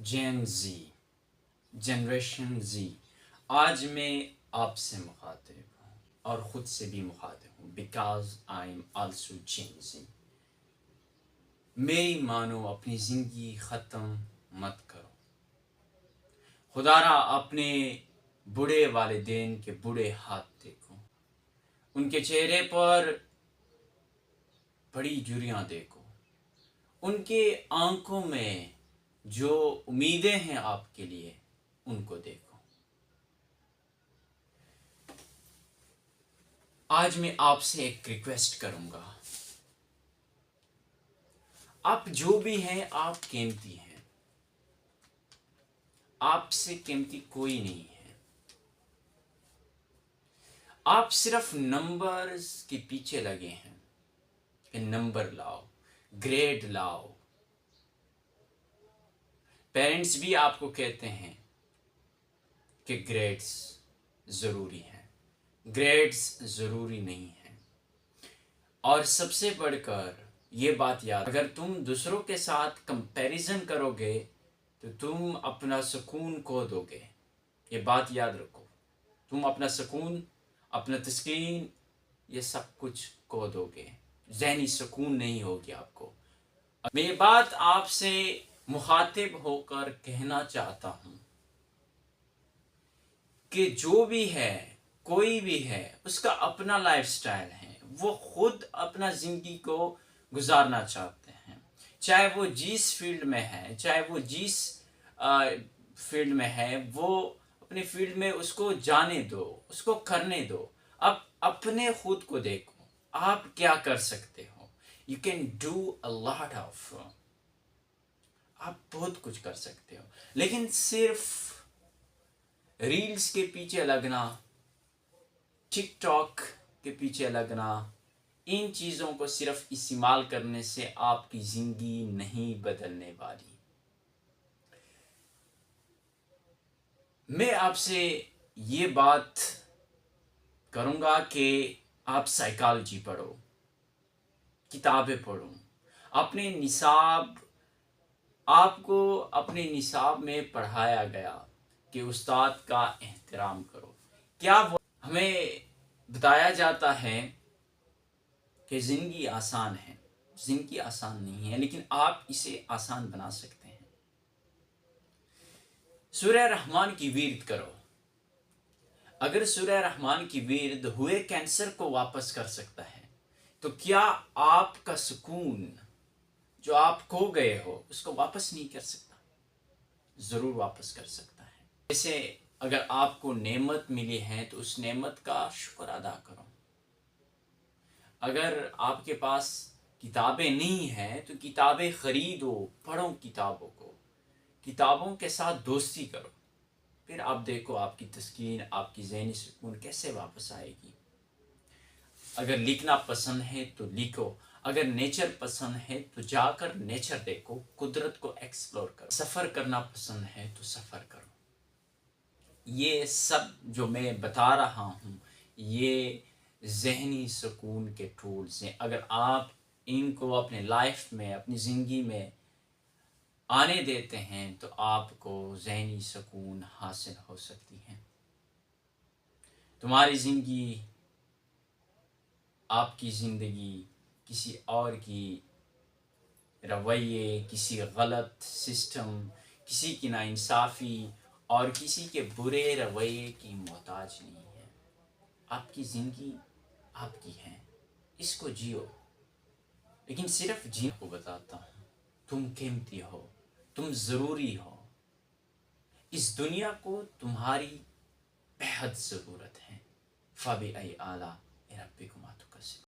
جین زی، generation Z, آج میں آپ سے مخاطب ہوں اور خود سے بھی مخاطب ہوں because I am also Gen Z. میری مانو، اپنی زندگی ختم مت کرو۔ خدا را اپنے بوڑھے والدین کے بوڑھے ہاتھ دیکھو، ان کے چہرے پر بڑی جھریاں دیکھو، ان کے آنکھوں میں جو امیدیں ہیں آپ کے لیے ان کو دیکھو۔ آج میں آپ سے ایک ریکویسٹ کروں گا، آپ جو بھی ہیں آپ قیمتی ہیں، آپ سے قیمتی کوئی نہیں ہے۔ آپ صرف نمبرز کے پیچھے لگے ہیں کہ نمبر لاؤ، گریڈ لاؤ۔ پیرنٹس بھی آپ کو کہتے ہیں کہ گریڈز ضروری ہیں، گریڈز ضروری نہیں ہیں۔ اور سب سے بڑھ کر یہ بات یاد، اگر تم دوسروں کے ساتھ کمپیریزن کرو گے تو تم اپنا سکون کھو دو گے۔ یہ بات یاد رکھو، تم اپنا سکون، اپنا تسکین، یہ سب کچھ کھو دو گے، ذہنی سکون نہیں ہوگی آپ کو۔ میں یہ بات آپ سے مخاطب ہو کر کہنا چاہتا ہوں کہ جو بھی ہے، کوئی بھی ہے، اس کا اپنا لائف سٹائل ہے، وہ خود اپنا زندگی کو گزارنا چاہتے ہیں، چاہے وہ جس فیلڈ میں ہے، چاہے وہ جس فیلڈ میں ہے، وہ اپنے فیلڈ میں اس کو جانے دو، اس کو کرنے دو۔ اب اپنے خود کو دیکھو، آپ کیا کر سکتے ہو۔ You can do a lot of, آپ بہت کچھ کر سکتے ہو، لیکن صرف ریلز کے پیچھے لگنا، ٹک ٹاک کے پیچھے لگنا، ان چیزوں کو صرف استعمال کرنے سے آپ کی زندگی نہیں بدلنے والی۔ میں آپ سے یہ بات کروں گا کہ آپ سائیکالوجی پڑھو، کتابیں پڑھو، اپنے نصاب، آپ کو اپنے نصاب میں پڑھایا گیا کہ استاد کا احترام کرو۔ کیا وہ ہمیں بتایا جاتا ہے کہ زندگی آسان ہے؟ زندگی آسان نہیں ہے، لیکن آپ اسے آسان بنا سکتے ہیں۔ سورہ رحمان کی ویرد کرو۔ اگر سورہ رحمان کی ویرد ہوئے کینسر کو واپس کر سکتا ہے تو کیا آپ کا سکون جو آپ کھو گئے ہو اس کو واپس نہیں کر سکتا؟ ضرور واپس کر سکتا ہے۔ جیسے اگر آپ کو نعمت ملی ہے تو اس نعمت کا شکر ادا کرو۔ اگر آپ کے پاس کتابیں نہیں ہیں تو کتابیں خریدو، پڑھو کتابوں کو، کتابوں کے ساتھ دوستی کرو، پھر آپ دیکھو آپ کی تسکین، آپ کی ذہنی سکون کیسے واپس آئے گی۔ اگر لکھنا پسند ہے تو لکھو، اگر نیچر پسند ہے تو جا کر نیچر دیکھو، قدرت کو ایکسپلور کرو۔ سفر کرنا پسند ہے تو سفر کرو۔ یہ سب جو میں بتا رہا ہوں یہ ذہنی سکون کے ٹولز ہیں۔ اگر آپ ان کو اپنے لائف میں، اپنی زندگی میں آنے دیتے ہیں تو آپ کو ذہنی سکون حاصل ہو سکتی ہے۔ تمہاری زندگی، آپ کی زندگی کسی اور کی رویے، کسی غلط سسٹم، کسی کی ناانصافی اور کسی کے برے رویے کی محتاج نہیں ہے۔ آپ کی زندگی آپ کی ہے، اس کو جیو۔ لیکن صرف جینے کو بتاتا ہوں، تم قیمتی ہو، تم ضروری ہو، اس دنیا کو تمہاری بہت ضرورت ہے۔ فَبِأَيِّ آلَاءِ رَبِّكُمَا تُكَذِّبَانِ۔